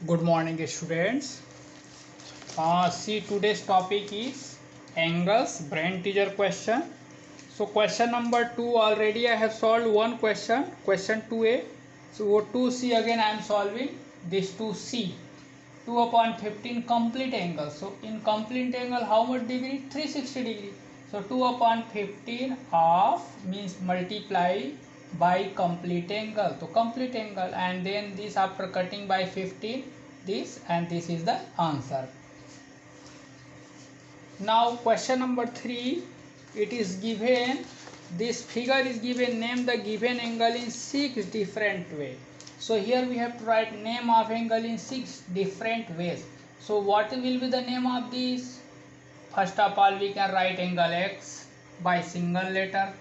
Good morning, students. See, today's topic is angles, brain teaser question. So, question number 2 already I have solved one question, question 2a. So, 2c again I am solving this 2c. 2 upon 15 complete angle. So, in complete angle, how much degree? 360 degree. So, 2 upon 15 of means multiply by complete angle. So, complete angle, and then this after cutting by 15, this, and this is the answer. Now, question number 3, it is given, this figure is given, name the given angle in 6 different ways. So here we have to write name of angle in 6 different ways. So what will be the name of this? First of all, we can write angle X by single letter.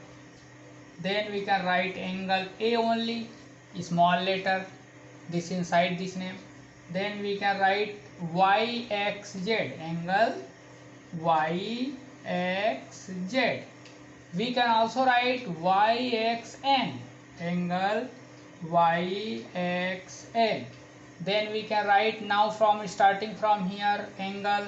Then we can write angle A only, small letter, this inside this name. Then we can write YXZ, angle YXZ. We can also write YXN, angle YXN. Then we can write now from starting from here angle,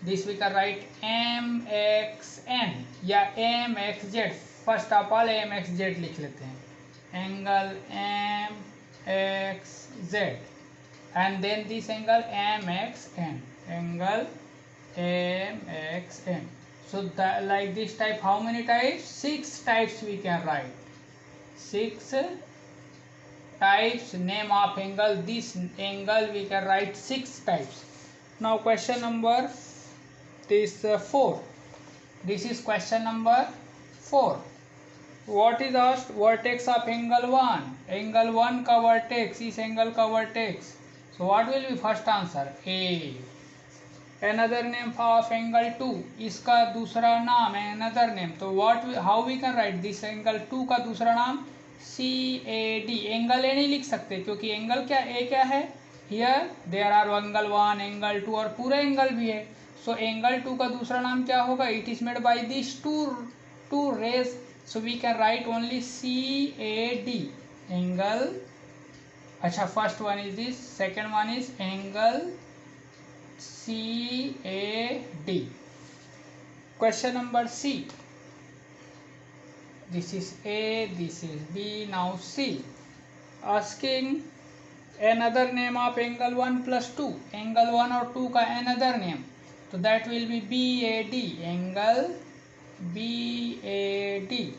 this we can write MXN या MXZ. First of all MXZ लिख लेते हैं, angle MXZ, and then this angle MXN, angle MXN. So that, like this type, how many types? 6 types we can write. 6 types name of angle. This angle we can write 6 types. Now question number 4. This is question number 4. What is asked? Vertex of angle 1. Angle 1 का vertex, इस angle का vertex. So what will be first answer? A. Another name of angle 2. इसका दूसरा नाम है another name. तो what how we can write this angle 2 का दूसरा नाम? CAD. angle A नहीं लिख सकते क्योंकि angle क्या A क्या है? Here there are angle 1, angle 2 और पूरा angle भी है. So angle 2 का दूसरा नाम क्या होगा? It is made by these two rays. So we can write only CAD. Angle. अच्छा, first one is this. Second one is angle CAD. Question number C. This is A, this is B, now C. Asking another name of angle 1 plus 2. Angle 1 और 2 का another name. So that will be BAD. Angle BAD.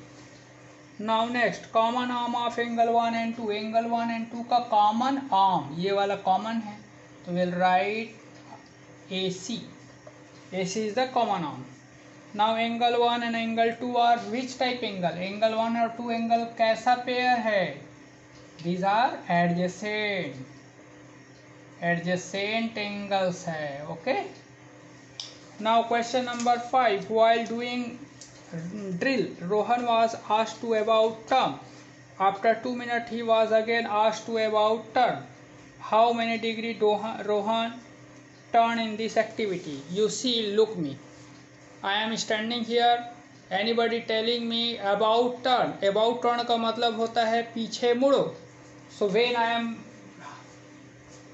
Now next, common arm of angle 1 and 2. Angle 1 and 2 का common arm, ये वाला common है, तो we'll write AC. AC is the common arm. Now angle 1 and angle 2 are which type angle? Angle 1 और 2 angle कैसा pair है? These are adjacent angles है. Okay. Now question number 5. While doing drill, Rohan was asked to about turn. After 2 minutes he was again asked to about turn. How many degree Rohan turn in this activity? You see, look me, I am standing here. Anybody telling me about turn? About turn का मतलब होता है पीछे मुड़ो. So when I am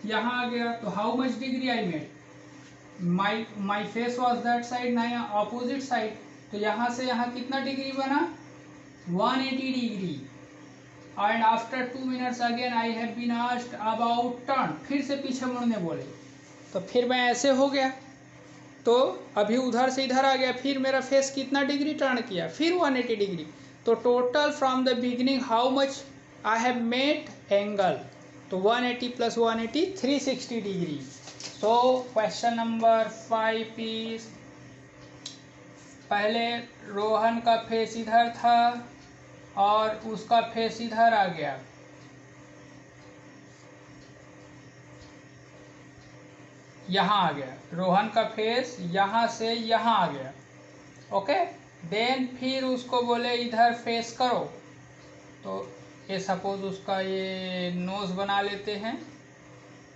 यहाँ आ गया तो how much degree I made? My face was that side, ना opposite side. तो यहाँ से यहाँ कितना डिग्री बना? 180 degree. And after 2 minutes again I have been asked about turn. फिर से पीछे मुड़ने बोले, तो फिर मैं ऐसे हो गया, तो अभी उधर से इधर आ गया, फिर मेरा फेस कितना डिग्री टर्न किया? फिर 180 डिग्री. तो total from the beginning how much I have made angle? तो 180 plus 180 360 degree. So question number 5 is, पहले रोहन का फेस इधर था और उसका फेस इधर आ गया. यहाँ आ गया, रोहन का फेस यहाँ से यहाँ आ गया. ओके. देन फिर उसको बोले इधर फेस करो, तो ये सपोज उसका ये नोज बना लेते हैं.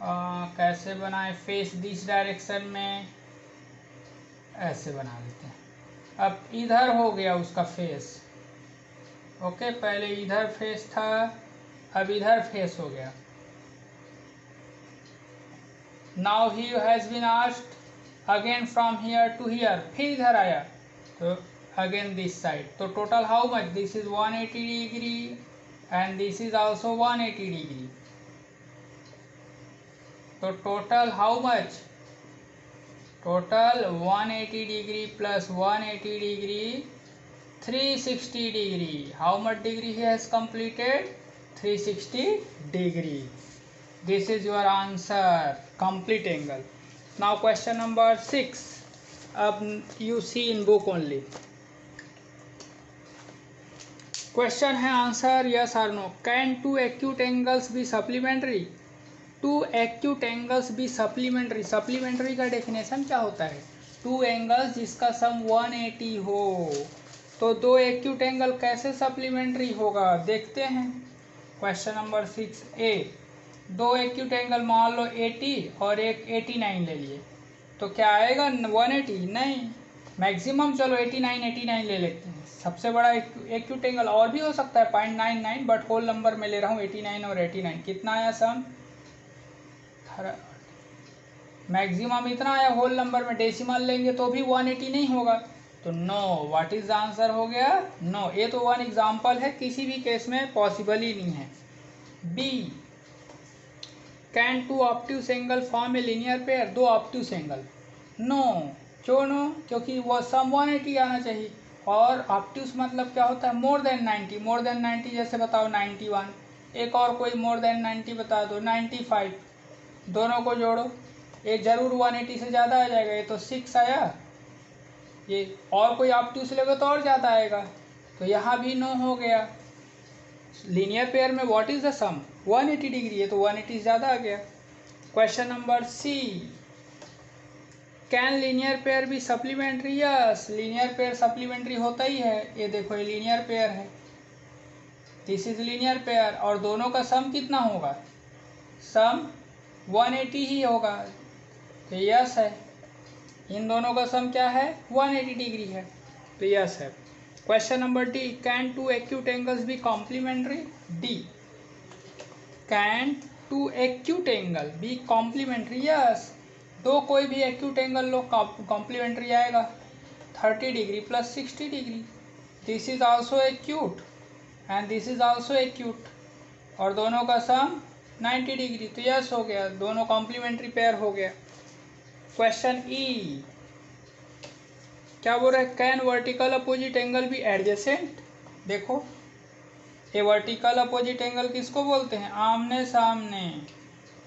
कैसे बनाए? फेस दिस डायरेक्शन में ऐसे बना लेते हैं. अब इधर हो गया उसका फेस. ओके, पहले इधर फेस था, अब इधर फेस हो गया. Now he has been asked again from here to here, फिर इधर आया तो अगेन दिस साइड, तो total how much, this is 180 degree and this is also 180 degree, तो total how much, total 180 degree plus 180 degree 360 degree. How much degree he has completed? 360 degree. This is your answer, complete angle. Now question number 6. You see in book only. Question है answer yes or no. Can two acute angles be supplementary? Two acute angles be supplementary. Supplementary का definition क्या होता है? Two angles जिसका sum 180 हो, तो दो acute angle कैसे सप्लीमेंट्री होगा देखते हैं। क्वेश्चन नंबर 6A, दो एक्यूट एंगल मान लो 80 और एक 89 ले लिए, तो क्या आएगा 180? नहीं, मैक्सिमम चलो 89 ले लेते हैं। सबसे बड़ा एक्यूट एंगल और भी हो सकता है 0.99, बट होल नंबर में ले रहा हूँ 89 और 89। कितना आया सम? मैक्सिमम इतना आया, होल नंबर में डेसिमल लेंगे तो भी 180 नहीं होगा, तो नो। व्हाट इज आंसर हो गया? नो। ये तो वन एग्जांपल है, किसी भी केस में पॉसिबल ही नहीं है। B, can two obtuse angle form a linear pair? दो ऑब्ट्यूस एंगल, नो। क्यों नो? क्योंकि वो सम 180 आना चाहिए, और ऑब्ट्यूस मतलब क्या होता है? More than 90। मोर देन 90 जैसे बताओ 91, एक और कोई मोर देन 90 बता दो 95, दोनों को जोड़ो, ये जरूर 180 से ज़्यादा आ जाएगा। ये तो 6 आया, ये और कोई ऑब्ट्यूस लेगा तो और ज़्यादा आएगा, तो यहाँ भी नो हो गया। लीनियर पेयर में what is the sum? 180 degree है, तो 180 ज़्यादा आ गया। Question number C, can linear pair भी supplementary? Yes, linear pair supplementary होता ही है। ये देखो, ये लीनियर पेयर है, दिस इज लीनियर पेयर, और दोनों का सम कितना होगा? सम 180 ही होगा, तो यस है। इन दोनों का सम क्या है? 180 डिग्री है, तो यस है। Question number D, can two acute angles be complementary? D, can two acute angle be complementary? Yes, दो कोई भी एक्यूट एंगल लो, कॉम्प्लीमेंट्री आएगा। 30 degree plus 60 degree, this is also acute and this is also acute, और दोनों का सम 90 degree, तो yes हो गया, दोनों कॉम्प्लीमेंट्री पेयर हो गया। क्वेश्चन ई, क्या बोल रहा है? कैन वर्टिकल अपोजिट एंगल भी एडजेसेंट? देखो, ये वर्टिकल अपोजिट एंगल किसको बोलते हैं? आमने सामने।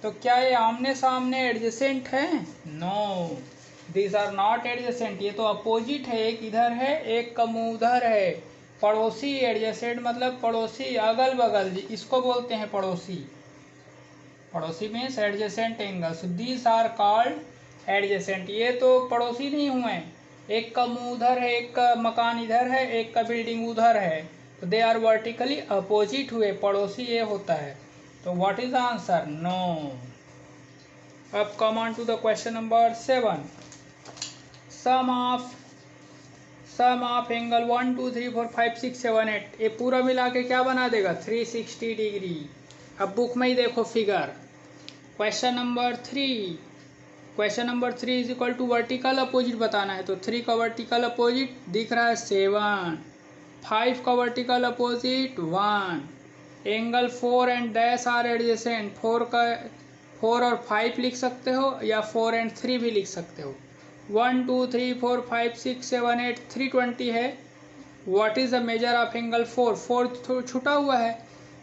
तो क्या ये आमने सामने एडजेसेंट है? No, these are not adjacent. ये तो अपोजिट है, एक इधर है एक का मुंह उधर है। पड़ोसी, एडजेसेंट मतलब पड़ोसी, अगल बगल, इसको बोलते हैं पड़ोसी। पड़ोसी means adjacent angles, these are called adjacent. ये तो पड़ोसी नहीं हुए, एक का मुंह उधर है, एक का मकान इधर है, एक का बिल्डिंग उधर है, तो दे आर वर्टिकली अपोजिट हुए, पड़ोसी ये होता है। तो व्हाट इज आंसर? नो। अब come on to the question number 7। Sum of angle 1 2 3 4 5 6 7 8, ये पूरा मिला के क्या बना देगा? 360 डिग्री। अब बुक में ही देखो figure. Question number 3, question number 3 is equal to vertical opposite बताना है, तो 3 का वर्टिकल अपोजिट दिख रहा है 7, 5 का vertical opposite 1, angle 4 and dash are adjacent. 4 और 5 लिख सकते हो, या 4 एंड 3 भी लिख सकते हो। 1 2 3 4 5 6 7 8 320 है। What is the measure of angle 4? 4 छुटा हुआ है,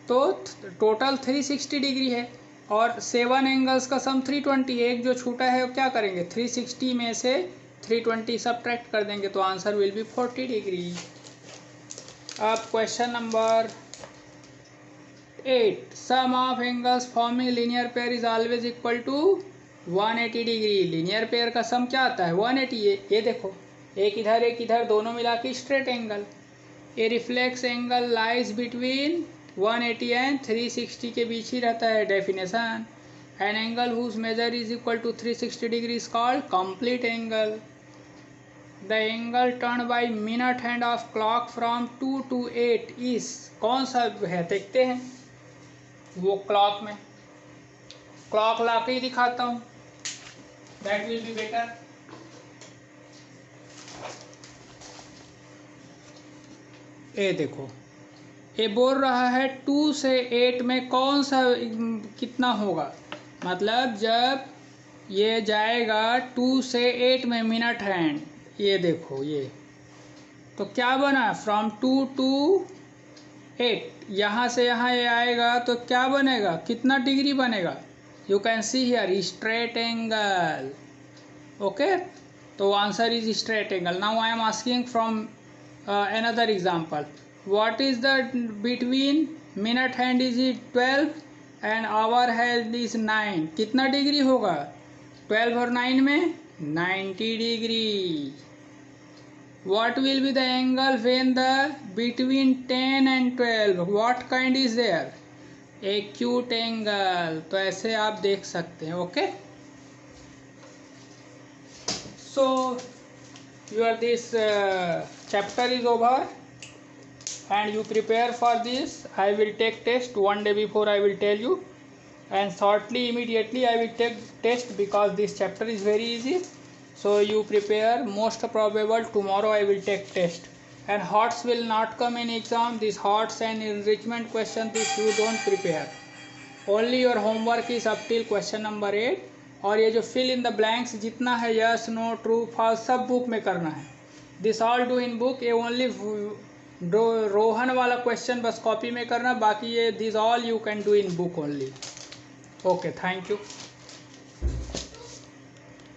तो टोटल 360 डिग्री है, और 7 एंगल्स का सम 320 है। एक जो छूटा है वो क्या करेंगे? 360 में से 320 सब्ट्रैक्ट कर देंगे, तो आंसर विल बी 40 डिग्री। अब question number 8, sum of angles forming linear pair is always equal to 180 degree. Linear pair का सम क्या आता है? 180। ये देखो, एक इधर दोनों मिला के straight angle. A reflex angle lies between 180 and 360 के बीच ही रहता है। Definition, an angle whose measure is equal to 360 degree is called complete angle. The angle turn by minute hand of clock from 2 to 8 is, कौन सा है देखते हैं। वो क्लॉक में, क्लॉक ला के ही दिखाता हूँ। That will be better. ये देखो, ये बोल रहा है 2 से 8 में कौन सा कितना होगा, मतलब जब ये जाएगा 2 से 8 में मिनट हैंड, ये देखो ये तो क्या बना, फ्रॉम 2 to 8, यहाँ से यहाँ ये आएगा तो क्या बनेगा, कितना डिग्री बनेगा, you can see here straight angle. Okay, तो answer is straight angle. Now I am asking from another example. What is the between minute hand is 12 and hour hand is 9, कितना डिग्री होगा, 12 और 9 में 90 degree. What will be the angle when the between 10 and 12, what kind is there, acute angle. तो ऐसे आप देख सकते हैं. Okay, so your this chapter is over and you prepare for this. I will take test one day before, I will tell you, and shortly immediately I will take test because this chapter is very easy. So you prepare, most probable tomorrow I will take test. And HOTS will not come in exam. This HOTS and enrichment question if you don't prepare, only your homework is up till question number 8. और ये जो fill in the blanks जितना है, yes no true false, सब book में करना है. This all do in book. ये ओनली रोहन वाला क्वेश्चन बस कॉपी में करना, बाकी ये this all you can do in book only. Okay, thank you.